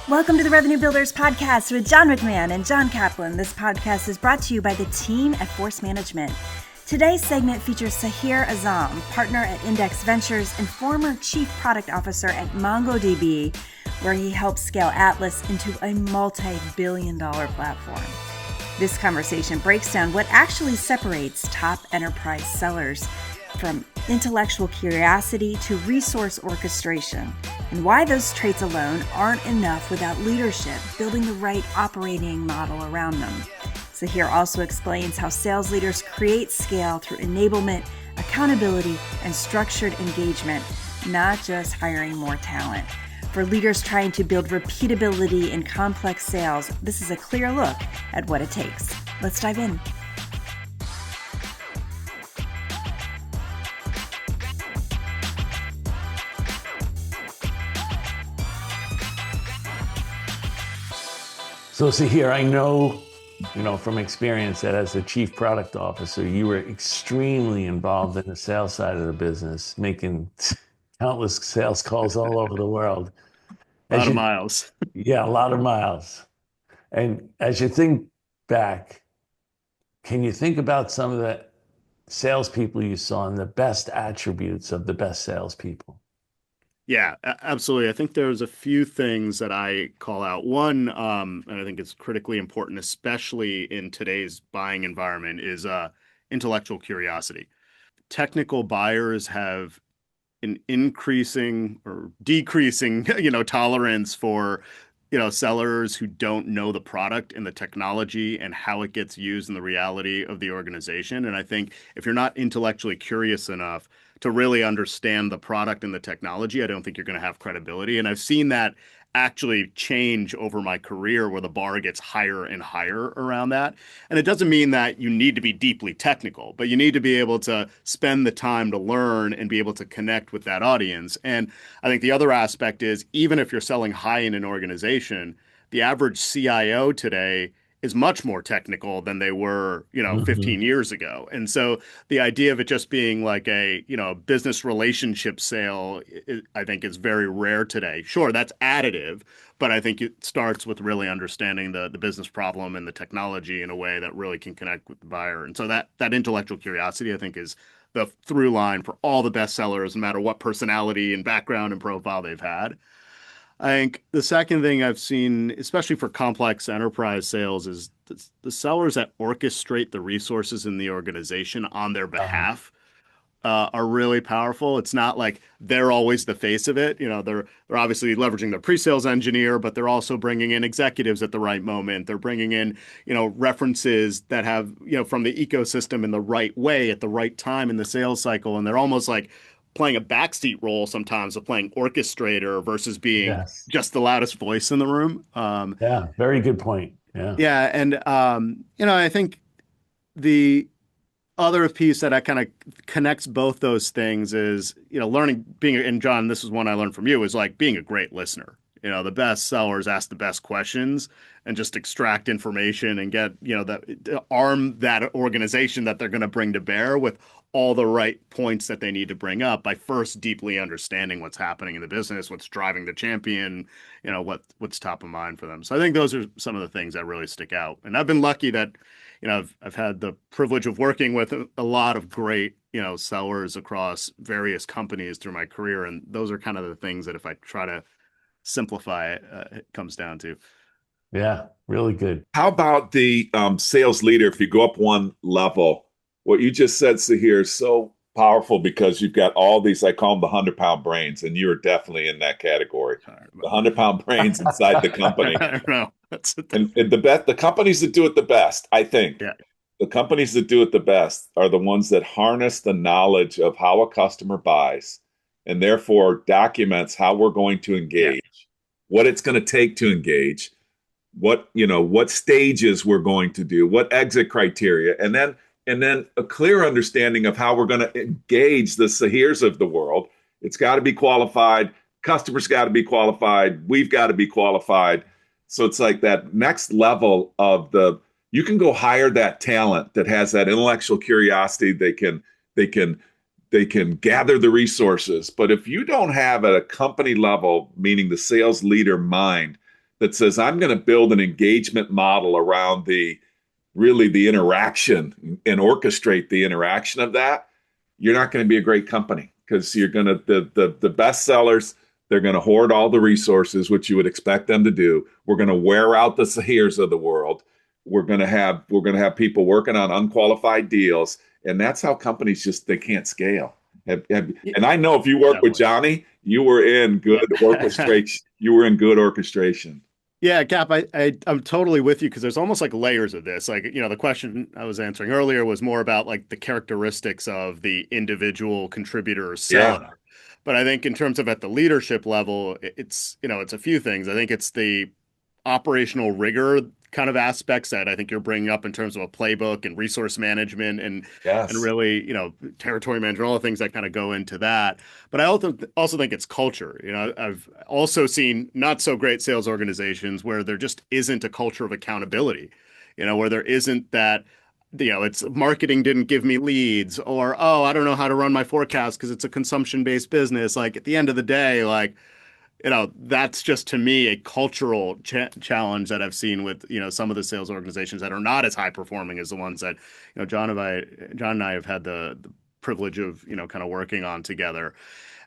Welcome to the Revenue Builders Podcast with John McMahon and John Kaplan. This podcast is brought to you by the team at Force Management. Today's segment features Sahir Azam, partner at Index Ventures and former chief product officer at MongoDB, where he helped scale Atlas into a multi-billion-dollar platform. This conversation breaks down what actually separates top enterprise sellers from intellectual curiosity to resource orchestration, and why those traits alone aren't enough without leadership building the right operating model around them. Sahir also explains how sales leaders create scale through enablement, accountability, and structured engagement, not just hiring more talent. For leaders trying to build repeatability in complex sales, this is a clear look at what it takes. Let's dive in. So Sahir, I know, from experience that as a chief product officer, you were extremely involved in the sales side of the business, making countless sales calls all over the world. A lot of miles. Yeah, a lot of miles. And as you think back, can you think about some of the salespeople you saw and the best attributes of the best salespeople? Yeah, absolutely. I think there's a few things that I call out. One, and I think it's critically important, especially in today's buying environment, is intellectual curiosity. Technical buyers have an increasing or decreasing, tolerance for, sellers who don't know the product and the technology and how it gets used in the reality of the organization. And I think if you're not intellectually curious enough to really understand the product and the technology, I don't think you're going to have credibility. And I've seen that actually change over my career where the bar gets higher and higher around that. And it doesn't mean that you need to be deeply technical, but you need to be able to spend the time to learn and be able to connect with that audience. And I think the other aspect is, even if you're selling high in an organization, the average CIO today is much more technical than they were, 15 years ago. And so the idea of it just being like a, business relationship sale, I think is very rare today. Sure, that's additive, but I think it starts with really understanding the business problem and the technology in a way that really can connect with the buyer. And so that intellectual curiosity, I think, is the through line for all the best sellers, no matter what personality and background and profile they've had. I think the second thing I've seen, especially for complex enterprise sales, is the sellers that orchestrate the resources in the organization on their behalf are really powerful. It's not like they're always the face of it. They're obviously leveraging their pre-sales engineer, but they're also bringing in executives at the right moment. They're bringing in, references that have, from the ecosystem in the right way at the right time in the sales cycle. And they're almost like playing a backseat role sometimes of playing orchestrator versus being just the loudest voice in the room. Yeah, very good point. Yeah. Yeah. And, I think the other piece that I kind of connects both those things is, learning, and John, this is one I learned from you, is like being a great listener. The best sellers ask the best questions and just extract information and get, arm that organization that they're going to bring to bear with all the right points that they need to bring up by first deeply understanding what's happening in the business, what's driving the champion, what's top of mind for them. So I think those are some of the things that really stick out. And I've been lucky that, I've had the privilege of working with a lot of great, sellers across various companies through my career. And those are kind of the things that if I try to simplify it, it comes down to. Yeah, really good. How about the sales leader? If you go up one level, what you just said, Sahir, is so powerful because you've got all these, I call them the 100-pound brains, and you're definitely in that category. The 100-pound brains inside the company. I don't know. And the companies that do it the best, I think, the companies that do it the best are the ones that harness the knowledge of how a customer buys and therefore documents how we're going to engage, what it's going to take to engage, what stages we're going to do, what exit criteria, and then a clear understanding of how we're going to engage the Sahirs of the world. It's got to be qualified. Customers got to be qualified. We've got to be qualified. So it's like that next level of you can go hire that talent that has that intellectual curiosity. They can gather the resources. But if you don't have at a company level, meaning the sales leader mind, that says, I'm going to build an engagement model around the interaction and orchestrate the interaction of that, you're not going to be a great company, because you're going to, the best sellers, they're going to hoard all the resources, which you would expect them to do. We're going to wear out the Sahirs of the world. We're going to have people working on unqualified deals. And that's how companies they can't scale. And I know if you work with Johnny, you were in good orchestration. You were in good orchestration. Yeah, Cap, I'm totally with you, because there's almost like layers of this. Like, the question I was answering earlier was more about like the characteristics of the individual contributor or seller. Yeah. But I think in terms of at the leadership level, it's a few things. I think it's the operational rigor kind of aspects that I think you're bringing up in terms of a playbook and resource management and really, territory management, all the things that kind of go into that. But I also think it's culture. I've also seen not so great sales organizations where there just isn't a culture of accountability, where there isn't that, it's marketing didn't give me leads, or, I don't know how to run my forecast because it's a consumption-based business. Like, at the end of the day, like, that's just, to me, a cultural challenge that I've seen with, some of the sales organizations that are not as high performing as the ones that, John and I have had the privilege of, kind of working on together.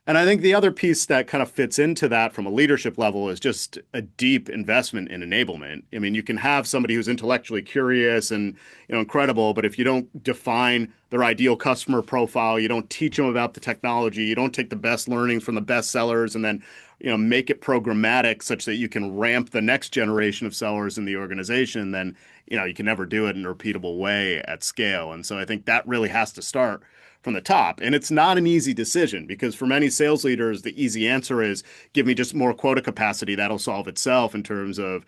And I think the other piece that kind of fits into that from a leadership level is just a deep investment in enablement. I mean, you can have somebody who's intellectually curious and, incredible, but if you don't define their ideal customer profile, you don't teach them about the technology, you don't take the best learnings from the best sellers and then, make it programmatic such that you can ramp the next generation of sellers in the organization, then, you can never do it in a repeatable way at scale. And so I think that really has to start from the top. And it's not an easy decision, because for many sales leaders, the easy answer is give me just more quota capacity. That'll solve itself in terms of,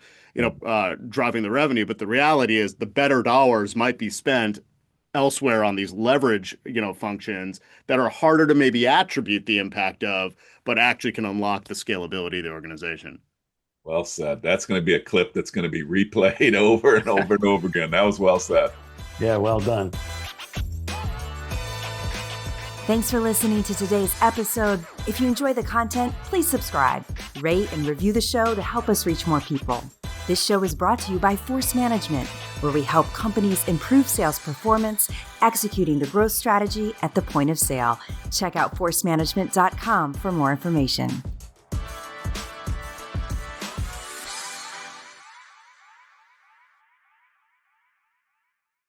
driving the revenue. But the reality is the better dollars might be spent elsewhere on these leverage, functions that are harder to maybe attribute the impact of, but actually can unlock the scalability of the organization. Well said. That's going to be a clip that's going to be replayed over and over and over again. That was well said. Yeah, well done. Thanks for listening to today's episode. If you enjoy the content, please subscribe, rate, and review the show to help us reach more people. This show is brought to you by Force Management, where we help companies improve sales performance, executing the growth strategy at the point of sale. Check out forcemanagement.com for more information.